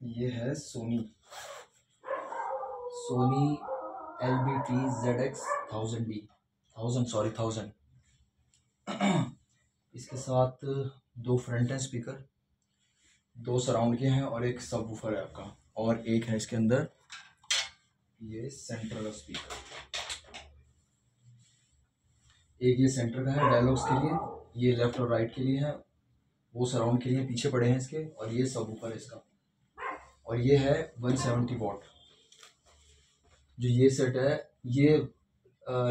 ये है Soni Soni LBT ZX 1000D 1000 इसके साथ दो फ्रंट एंड स्पीकर, दो सराउंड के हैं और एक सब वूफर है आपका, और एक है इसके अंदर ये सेंटर का स्पीकर। एक ये सेंटर का है डायलॉग्स के लिए, ये लेफ्ट और राइट के लिए है, वो सराउंड के लिए पीछे पड़े हैं इसके, और ये सब वूफर है इसका। और ये है 170 वॉट। जो ये सेट है ये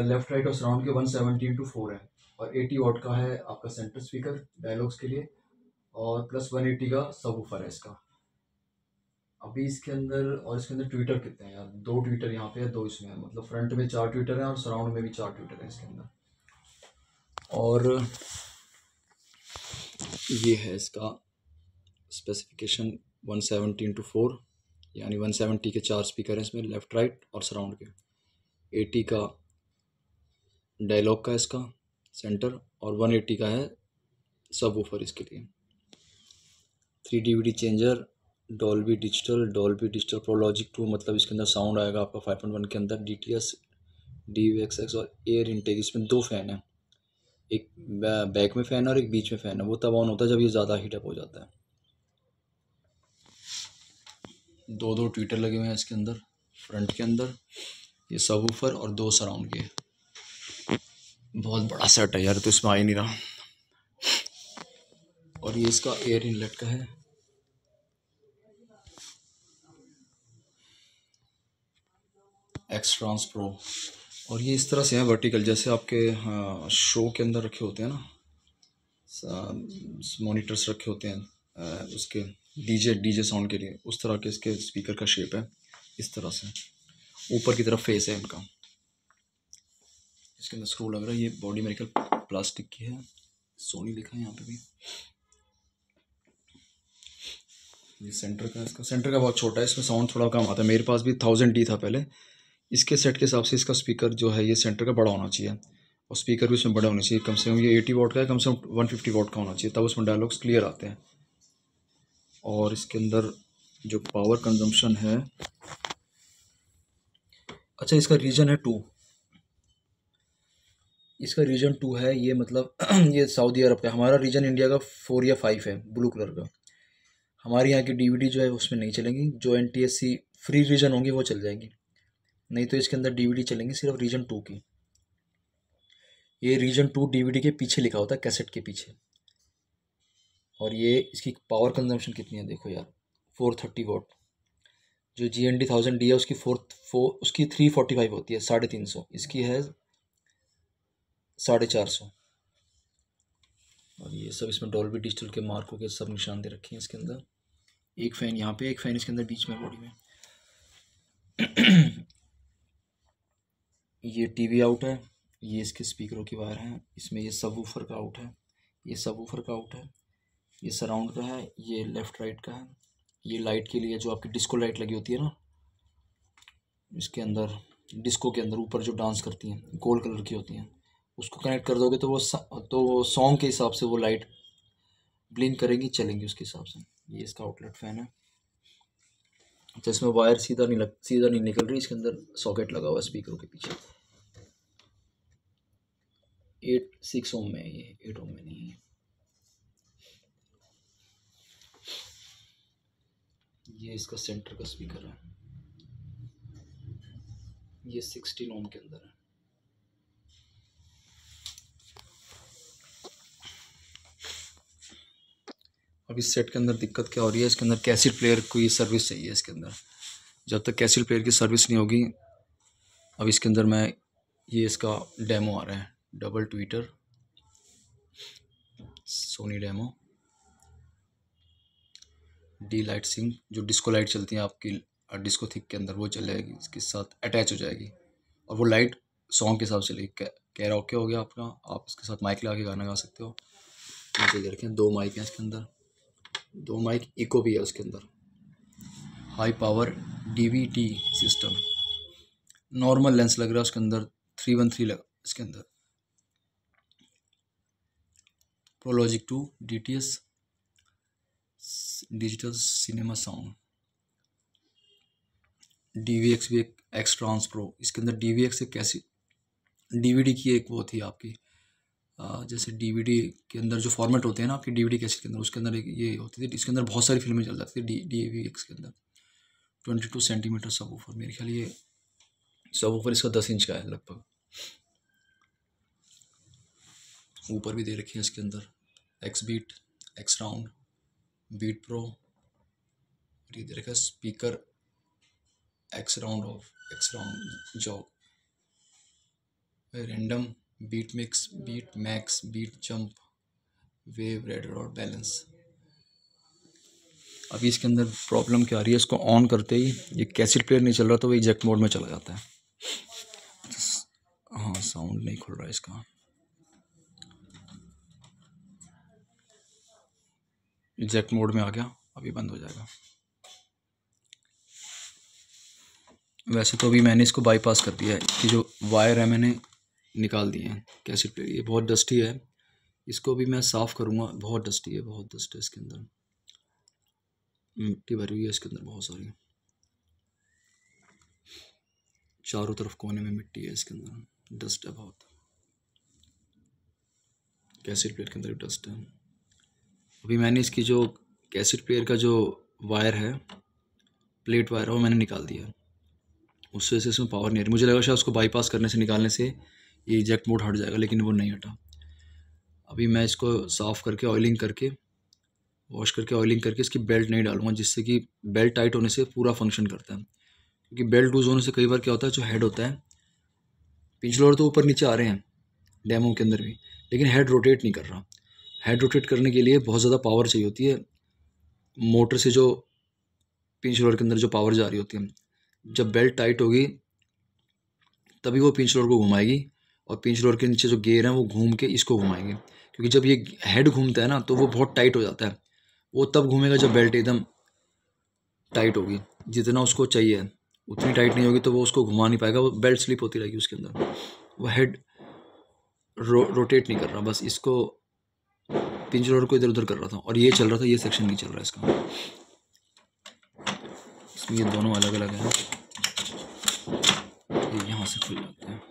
लेफ्ट राइट और सराउंड के 170x4 है, और 80 वॉट का है आपका सेंटर स्पीकर डायलॉग्स के लिए, और प्लस 180 का सब वूफर है इसका। अभी इसके अंदर, और इसके अंदर ट्विटर कितने हैं यार, दो ट्विटर यहाँ पे है, दो इसमें है, मतलब फ्रंट में 4 ट्विटर हैं और सराउंड में भी 4 ट्विटर हैं इसके अंदर। और ये है इसका स्पेसिफिकेशन 170x4, यानी 170 के 4 स्पीकर हैं इसमें, लेफ्ट राइट और सराउंड के। 80 का डायलॉग का इसका सेंटर, और 180 का है सब वूफर इसके लिए। 3 DVD changer, Dolby digital Pro Logic 2, मतलब इसके अंदर साउंड आएगा आपका 5.1 के अंदर, DTS DVXX, और एयर इनटेक। इसमें दो फैन है, एक बैक में फ़ैन है और एक बीच में फ़ैन है। वो तब ऑन होता है जब ये ज़्यादा हीटअप हो जाता है। दो दो ट्विटर लगे हुए हैं इसके अंदर, फ्रंट के अंदर ये सब ऊपर और दो सराउंड के। बहुत बड़ा सेट है यार, तो इसमें आ ही नहीं रहा। और ये इसका एयर इनलेट का है, एक्सट्रांस प्रो। और ये इस तरह से है वर्टिकल, जैसे आपके शो के अंदर रखे होते हैं ना, मॉनिटर्स रखे होते हैं उसके डीजे साउंड के लिए, उस तरह के इसके स्पीकर का शेप है। इस तरह से ऊपर की तरफ फेस है इनका। इसके अंदर स्क्रू लग रहा है, ये बॉडी मेरे प्लास्टिक की है, सोनी लिखा है यहाँ पे भी। ये सेंटर का, इसका सेंटर का बहुत छोटा है, इसमें साउंड थोड़ा कम आता है। मेरे पास भी 1000D था पहले। इसके सेट के हिसाब से इसका स्पीकर जो है ये सेंटर का बड़ा होना चाहिए, और स्पीकर भी उसमें बड़े होने चाहिए। कम से कम ये 80 वॉट का है, कम से कम 150 वॉट का होना चाहिए, तब उसमें डायलॉग्स क्लियर आते हैं। और इसके अंदर जो पावर कंजम्पशन है, अच्छा इसका रीजन है 2, इसका रीजन 2 है ये, मतलब ये सऊदी अरब का। हमारा रीजन इंडिया का 4 या 5 है, ब्लू कलर का। हमारे यहाँ की DVD जो है उसमें नहीं चलेंगी, जो NTSC फ्री रीजन होंगी वो चल जाएंगी, नहीं तो इसके अंदर DVD चलेंगी सिर्फ रीजन 2 की। ये रीजन 2 DVD के पीछे लिखा होता है, कैसेट के पीछे। और ये इसकी पावर कंजम्पशन कितनी है देखो यार, 430 वॉट। जो GND 1000D है उसकी 345 होती है, 350। इसकी है 450। और ये सब इसमें डॉल्बी डिजिटल के मार्कों के सब निशान दे रखे हैं इसके अंदर। एक फ़ैन यहाँ पे, एक फ़ैन इसके अंदर बीच में बॉडी में। ये TV आउट है, ये इसके स्पीकरों की वायर हैं। इसमें ये सब वूफर का आउट है, ये सब वूफर का आउट है, ये सराउंड का है, ये लेफ़्ट राइट का है। ये लाइट के लिए जो आपकी डिस्को लाइट लगी होती है ना, इसके अंदर डिस्को के अंदर ऊपर जो डांस करती हैं, गोल्ड कलर की होती हैं, उसको कनेक्ट कर दोगे तो वो सॉन्ग के हिसाब से वो लाइट ब्लिंक करेंगी, चलेंगी उसके हिसाब से। ये इसका आउटलेट फ़ैन है। अच्छा इसमें वायर सीधा नहीं निकल रही, इसके अंदर सॉकेट लगा हुआ है स्पीकरों के पीछे। 6 ओम में है ये, 8 ओम में नहीं है। ये इसका सेंटर का स्पीकर है, ये 16 ओम के अंदर है। अब इस सेट के अंदर दिक्कत क्या हो रही है, इसके अंदर कैसेट प्लेयर की सर्विस चाहिए इसके अंदर। जब तक कैसेट प्लेयर की सर्विस नहीं होगी, अब इसके अंदर ये इसका डेमो आ रहा है, double tweeter Sony demo D light sync, जो डिस्को लाइट चलती हैं आपकी डिस्को थिक के अंदर, वो चल जाएगी, इसके साथ अटैच हो जाएगी। और वो लाइट सॉन्ग के हिसाब से चलेगी। कैराओके हो गया आपका, आप इसके साथ माइक लगा के गाना गा सकते हो। नीचे दे रखे हैं 2 माइक हैं इसके अंदर, 2 माइक इको भी है उसके अंदर। High power DVT system, normal lens लग रहा है उसके अंदर, 313 लगा इसके अंदर। Pro Logic 2 DTS digital cinema sound, DVX भी एक एक्स ट्रांस प्रो, इसके अंदर DVX एक कैसी DVD की एक वो थी आपकी, जैसे DVD के अंदर जो फॉर्मेट होते हैं ना आपकी DVD कैसेट के अंदर, उसके अंदर एक ये होती थी, इसके अंदर बहुत सारी फिल्में चल जाती थी DVX के अंदर। 22 सेंटीमीटर सब ऊपर, मेरे ख्याल ये सब ऊपर इसका 10 इंच का है लगभग। ऊपर भी दे रखी है इसके अंदर X beat, X round, beat pro, और ये दे रखा है speaker X round off, X round job, random, beat mix, beat max, beat jump, wave, radar और बैलेंस। अभी इसके अंदर प्रॉब्लम क्या आ रही है, इसको ऑन करते ही ये कैसेट प्लेयर नहीं चल रहा तो वो इजेक्ट मोड में चला जाता है। हाँ, साउंड नहीं खुल रहा है इसका, इजेक्ट मोड में आ गया, अभी बंद हो जाएगा। वैसे तो अभी मैंने इसको बाईपास कर दिया है, कि जो वायर है मैंने निकाल दिए हैं कैसेट प्लेयर। ये बहुत डस्टी है, इसको भी मैं साफ़ करूँगा, बहुत डस्टी है, बहुत डस्ट है इसके अंदर, मिट्टी भरी हुई है इसके अंदर बहुत सारी, चारों तरफ कोने में मिट्टी है इसके अंदर, डस्ट है बहुत, कैसेट प्लेयर के अंदर भी डस्ट है। अभी मैंने इसकी जो कैसेट प्लेयर का जो वायर है, प्लेट वायर है, वो मैंने निकाल दिया, उससे से इसमें पावर नहीं आ रही। मुझे लगा शायद उसको बाईपास करने से, निकालने से ये इजेक्ट मोड हट जाएगा, लेकिन वो नहीं हटा। अभी मैं इसको साफ़ करके ऑयलिंग करके, वॉश करके ऑयलिंग करके इसकी बेल्ट नहीं डालूंगा, जिससे कि बेल्ट टाइट होने से पूरा फंक्शन करता है। क्योंकि बेल्ट लूज होने से कई बार क्या होता है, जो हेड होता है, पिंच लोअर तो ऊपर नीचे आ रहे हैं डेमो के अंदर भी, लेकिन हेड रोटेट नहीं कर रहा। हेड रोटेट करने के लिए बहुत ज़्यादा पावर चाहिए होती है मोटर से, जो पिंच लोअर के अंदर जो पावर जा रही होती है, जब बेल्ट टाइट होगी तभी वो पिंच लोअर को घुमाएगी, और पिंच लोअर के नीचे जो गेयर हैं वो घूम के इसको घुमाएंगे। क्योंकि जब ये हेड घूमता है ना तो वो बहुत टाइट हो जाता है, वो तब घूमेगा जब बेल्ट एकदम टाइट होगी, जितना उसको चाहिए उतनी टाइट नहीं होगी तो वो उसको घुमा नहीं पाएगा, वो बेल्ट स्लिप होती रहेगी उसके अंदर, वो हेड रोटेट नहीं कर रहा। बस इसको पिंच रोलर को इधर उधर कर रहा था, और ये चल रहा था, ये सेक्शन नहीं चल रहा है इसका। इसमें ये दोनों अलग अलग हैं, ये यहाँ से खुल जाते हैं।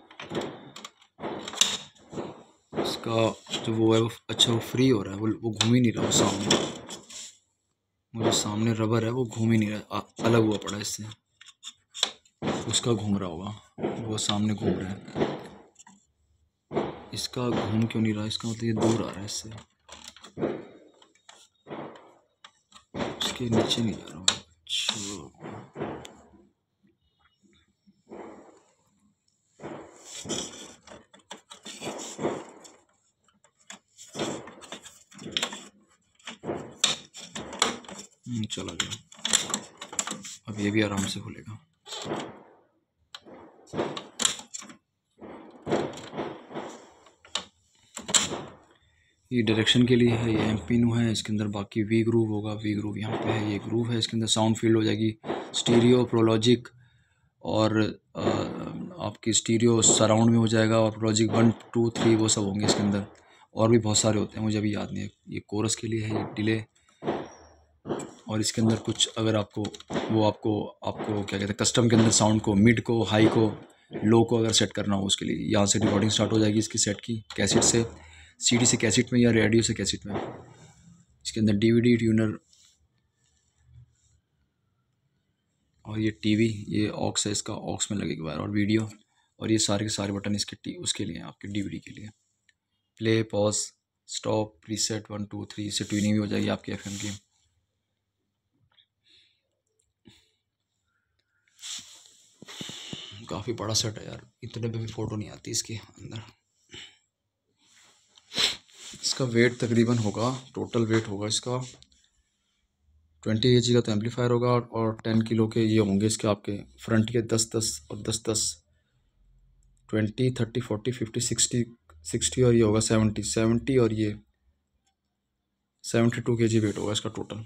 इसका जो वो है वो अच्छा, वो फ्री हो रहा है, वो घूम ही नहीं रहा। वो सामने, वो जो सामने रबर है वो घूम ही नहीं रहा, अलग हुआ पड़ा इससे, उसका घूम रहा होगा, वो सामने घूम रहा है, इसका घूम क्यों नहीं रहा, इसका मतलब ये दूर आ रहा है इससे, इसके नीचे नहीं जा रहा हूँ। अच्छा, चला गया, अब ये भी आराम से खुलेगा। ये डायरेक्शन के लिए है, ये एम पिन है, इसके अंदर बाकी वी ग्रूव होगा, वी ग्रूव यहाँ पे है, ये ग्रूव है, इसके अंदर साउंड फील्ड हो जाएगी, स्टीरियो, प्रोलॉजिक, और आपकी स्टीरियो सराउंड में हो जाएगा, और प्रोलॉजिक 1 2 3 वो सब होंगे इसके अंदर, और भी बहुत सारे होते हैं, मुझे अभी याद नहीं है। ये कोरस के लिए है, ये डिले, और इसके अंदर कुछ अगर आपको वो आपको क्या कहते हैं, कस्टम के अंदर साउंड को, मिड को, हाई को, लो को अगर सेट करना हो, उसके लिए यहाँ से रिकॉर्डिंग स्टार्ट हो जाएगी इसकी सेट की, कैसेट से, सीडी से कैसेट में, या रेडियो से कैसेट में। इसके अंदर डीवीडी ट्यूनर, और ये टीवी, ये ऑक्स है, इसका ऑक्स में लगेगा वायर, और वीडियो, और ये सारे के सारे बटन इसके उसके लिए हैं, आपके डीवीडी के लिए, प्ले, पॉज, स्टॉप, प्रीसेट 1 2 3, इससे ट्यूनिंग भी हो जाएगी आपकी एफएम की। काफ़ी बड़ा सेट है यार, इतने पे भी फ़ोटो नहीं आती इसके अंदर। इसका वेट तकरीबन होगा, टोटल वेट होगा इसका 20 kg का तो एम्पलीफायर होगा, और 10 किलो के ये होंगे इसके आपके फ्रंट के 10-10 और 10-10, 20 30 40 50 60, और ये होगा 70, और ये 72 kg वेट होगा इसका टोटल।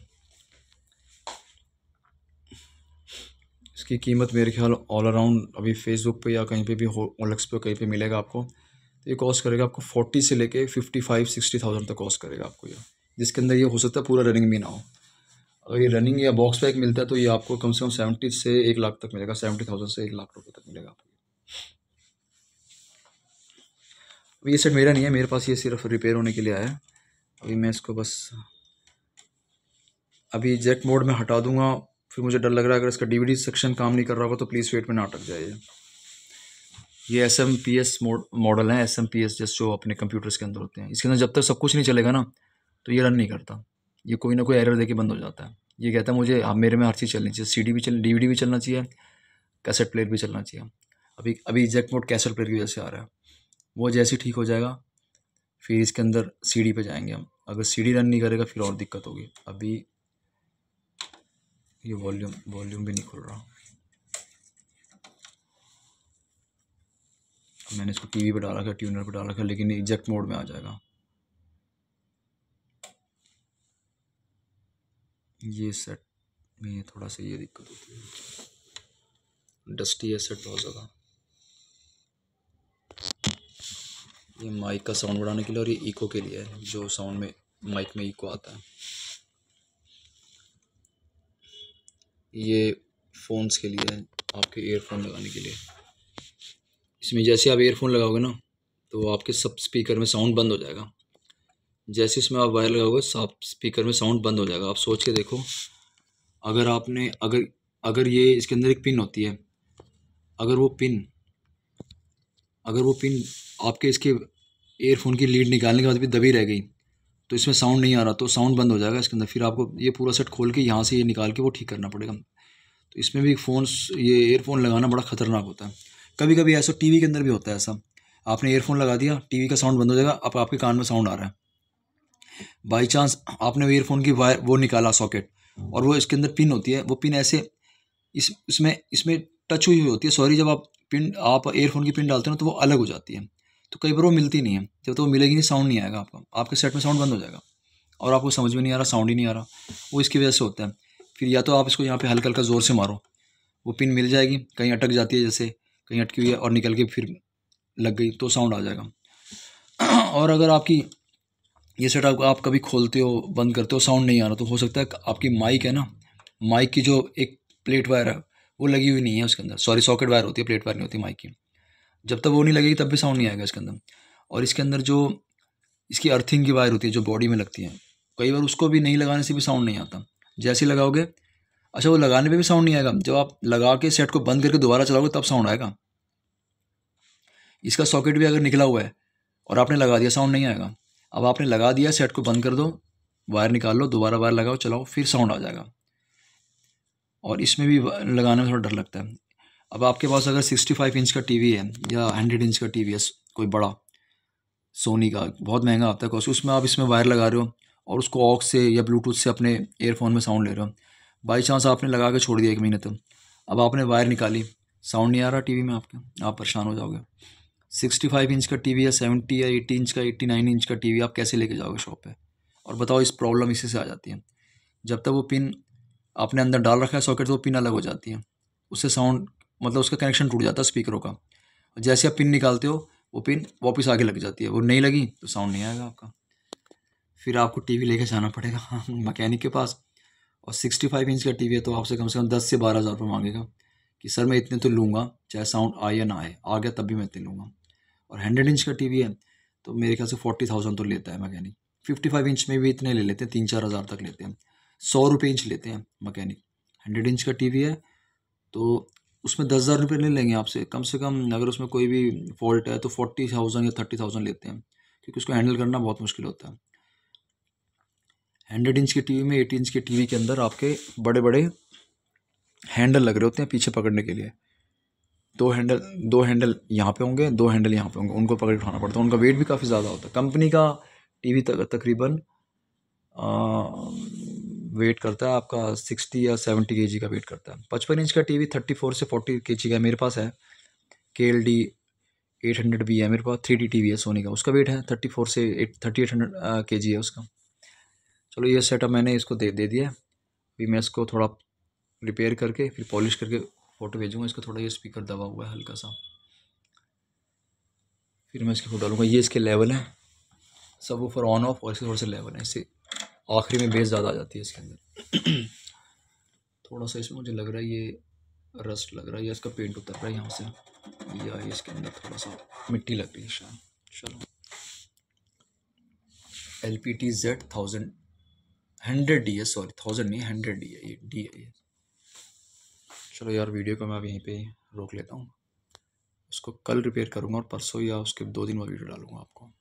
इसकी कीमत मेरे ख्याल ऑल अराउंड अभी फेसबुक पे या कहीं पे भी OLX पे कहीं पे मिलेगा आपको, तो ये कॉस्ट करेगा आपको 40 से लेके 55-60 थाउजेंड तक कॉस्ट करेगा आपको ये, जिसके अंदर ये हो सकता है पूरा रनिंग भी ना हो। अगर ये रनिंग या बॉक्स पैक मिलता है तो ये आपको कम से कम 70 से 1 लाख तक मिलेगा, 70,000 से 1 लाख रुपये तक मिलेगा आपको। अभी ये सेट मेरा नहीं है, मेरे पास ये सिर्फ रिपेयर होने के लिए आया है। अभी मैं इसको बस अभी जेट मोड में हटा दूंगा। फिर मुझे डर लग रहा है अगर इसका डीवीडी सेक्शन काम नहीं कर रहा होगा तो प्लीज़ वेट में ना अटक जाए। ये SMPS मॉडल है, SMPS जैसे जो अपने कंप्यूटर्स के अंदर होते हैं। इसके अंदर जब तक सब कुछ नहीं चलेगा ना तो ये रन नहीं करता, ये कोई ना कोई एरर देके बंद हो जाता है। ये कहता है मुझे मेरे में हर चीज़ चलनी चाहिए, CD भी चल, DVD भी चलना चाहिए, कैसेट प्लेयर भी चलना चाहिए। अभी अभी इजेक्ट मोड कैसेट प्लेयर की वजह से आ रहा है, वो जैसे ही ठीक हो जाएगा फिर इसके अंदर CD पे जाएंगे हम। अगर CD रन नहीं करेगा फिर और दिक्कत होगी। अभी ये वॉल्यूम भी नहीं खुल रहा। मैंने इसको TV पे डाला था, ट्यूनर पे डाला था, लेकिन इजेक्ट मोड में आ जाएगा। ये सेट में थोड़ा सा ये दिक्कत होती है, डस्टी है सेट बहुत ज़्यादा। ये माइक का साउंड बढ़ाने के लिए और ये इको के लिए है, जो साउंड में माइक में इको आता है। ये फ़ोन्स के लिए है, आपके ईयरफोन लगाने के लिए। इसमें जैसे आप ईयरफोन लगाओगे ना तो आपके सब स्पीकर में साउंड बंद हो जाएगा। जैसे इसमें आप वायर लगाओगे सब स्पीकर में साउंड बंद हो जाएगा। आप सोच के देखो, अगर आपने अगर ये इसके अंदर एक पिन होती है, अगर वो पिन आपके इसके ईयरफोन की लीड निकालने के बाद भी दबी रह गई तो इसमें साउंड नहीं आ रहा तो साउंड बंद हो जाएगा इसके अंदर। फिर आपको ये पूरा सेट खोल के यहाँ से ये निकाल के वो ठीक करना पड़ेगा। तो इसमें भी ये ईयरफोन लगाना बड़ा ख़तरनाक होता है। कभी कभी ऐसा TV के अंदर भी होता है ऐसा, आपने ईयरफोन लगा दिया, TV का साउंड बंद हो जाएगा, अब आपके कान में साउंड आ रहा है। बाई चांस आपने ईयरफोन की वायर वो निकाला सॉकेट, और वो इसके अंदर पिन होती है, वो पिन ऐसे इसमें टच हुई होती है, सॉरी, जब आप ईयरफोन की पिन डालते हो ना तो वो अलग हो जाती है। तो कई बार वो मिलती नहीं है, जब तो वो मिलेगी नहीं साउंड नहीं आएगा आपके सेट में साउंड बंद हो जाएगा और आपको समझ में नहीं आ रहा, साउंड ही नहीं आ रहा। वो इसकी वजह से होता है। फिर या तो आप इसको यहाँ पे हल्का हल्का ज़ोर से मारो, वो पिन मिल जाएगी, कहीं अटक जाती है, जैसे कहीं अटकी हुई है और निकल के फिर लग गई तो साउंड आ जाएगा। और अगर आपकी ये सेट आप कभी खोलते हो बंद करते हो साउंड नहीं आ रहा तो हो सकता है आपकी माइक है ना, माइक की जो एक प्लेट वायर है वो लगी हुई नहीं है उसके अंदर, सॉरी सॉकेट वायर होती है, प्लेट वायर नहीं होती माइक की। जब तक वो नहीं लगेगी तब भी साउंड नहीं आएगा इसके अंदर। और इसके अंदर जो इसकी अर्थिंग की वायर होती है जो बॉडी में लगती है, कई बार उसको भी नहीं लगाने से भी साउंड नहीं आता। जैसे ही लगाओगे, अच्छा वो लगाने पे भी साउंड नहीं आएगा, जब आप लगा के सेट को बंद करके दोबारा चलाओगे तब साउंड आएगा। इसका सॉकेट भी अगर निकला हुआ है और आपने लगा दिया, साउंड नहीं आएगा। अब आपने लगा दिया, सेट को बंद कर दो, वायर निकाल लो, दोबारा वायर लगाओ, चलाओ, फिर साउंड आ जाएगा। और इसमें भी लगाने में थोड़ा डर लगता है। अब आपके पास अगर 65 इंच का TV है या 100 इंच का TV है, कोई बड़ा सोनी का, बहुत महंगा आता है कॉस्ट, उसमें आप इसमें वायर लगा रहे हो और उसको ऑक्स से या ब्लूटूथ से अपने ईयरफोन में साउंड ले रहे हो, बाई चांस आपने लगा के छोड़ दिया 1 महीने तक, अब आपने वायर निकाली, साउंड नहीं आ रहा TV में आपके, आप परेशान हो जाओगे। 65 इंच का TV या 70 या 80 इंच का 89 इंच का TV आप कैसे लेके जाओगे शॉप पे? और बताओ, इस प्रॉब्लम इसी से आ जाती है। जब तक वो पिन आपने अंदर डाल रखा है सॉकेट तो वो पिन अलग हो जाती है, उससे साउंड मतलब उसका कनेक्शन टूट जाता है स्पीकरों का। जैसे आप पिन निकालते हो वो पिन वापस आगे लग जाती है, वो नहीं लगी तो साउंड नहीं आएगा आपका। फिर आपको TV लेके जाना पड़ेगा मैकेनिक के पास। और 65 इंच का TV है तो आपसे कम से कम 10 से 12 हज़ार रुपये मांगेगा कि सर मैं इतने तो लूँगा, चाहे साउंड आए या ना आए, आ गया तब भी मैं इतने लूँगा। और 100 इंच का TV है तो मेरे ख्याल से 40,000 तो लेता है मैकेनिक। 55 इंच में भी इतने ले लेते हैं, 3-4 हज़ार तक लेते हैं, 100 रुपये इंच लेते हैं मैकेनिक। 100 इंच का TV है तो उसमें 10,000 रुपये ले लेंगे आपसे कम से कम। अगर उसमें कोई भी फॉल्ट है तो 40,000 या 30,000 लेते हैं, क्योंकि उसको हैंडल करना बहुत मुश्किल होता है। 100 इंच के TV में 80 इंच के TV के अंदर आपके बड़े बड़े हैंडल लग रहे होते हैं पीछे पकड़ने के लिए। दो हैंडल यहाँ पे होंगे, 2 हैंडल यहाँ पे होंगे, उनको पकड़ के उठाना पड़ता है। उनका वेट भी काफ़ी ज़्यादा होता है। कंपनी का TV तकरीबन वेट करता है आपका 60 या 70 kg का वेट करता है। 55 इंच का TV 34 से 40 kg का मेरे पास है। KLD 800B है मेरे पास, 3D TV है सोनी का, उसका वेट है 34 से 3800 kg है उसका। चलो ये सेटअप मैंने इसको दे दिया। अभी मैं इसको थोड़ा रिपेयर करके फिर पॉलिश करके फ़ोटो भेजूँगा। इसका थोड़ा ये स्पीकर दबा हुआ है हल्का सा, फिर मैं इसकी फ़ोटो डालूँगा। ये इसके लेवल हैं, सब ऊपर ऑन ऑफ, और इसके थोड़े से लेवल हैं, इससे आखिरी में बेस ज़्यादा आ जाती है इसके अंदर। थोड़ा सा इसमें मुझे लग रहा है ये रस्ट लग रहा है या इसका पेंट उतर रहा है यहाँ से, या इसके अंदर थोड़ा सा मिट्टी लग रही है शायद। चलो LPTZ 100D है, सॉरी 1000 नहीं 100D है, ये D है ये। चलो यार वीडियो को मैं अब यहीं पे रोक लेता हूँ, उसको कल रिपेयर करूँगा और परसों या उसके 2 दिन बाद वीडियो डालूँगा आपको।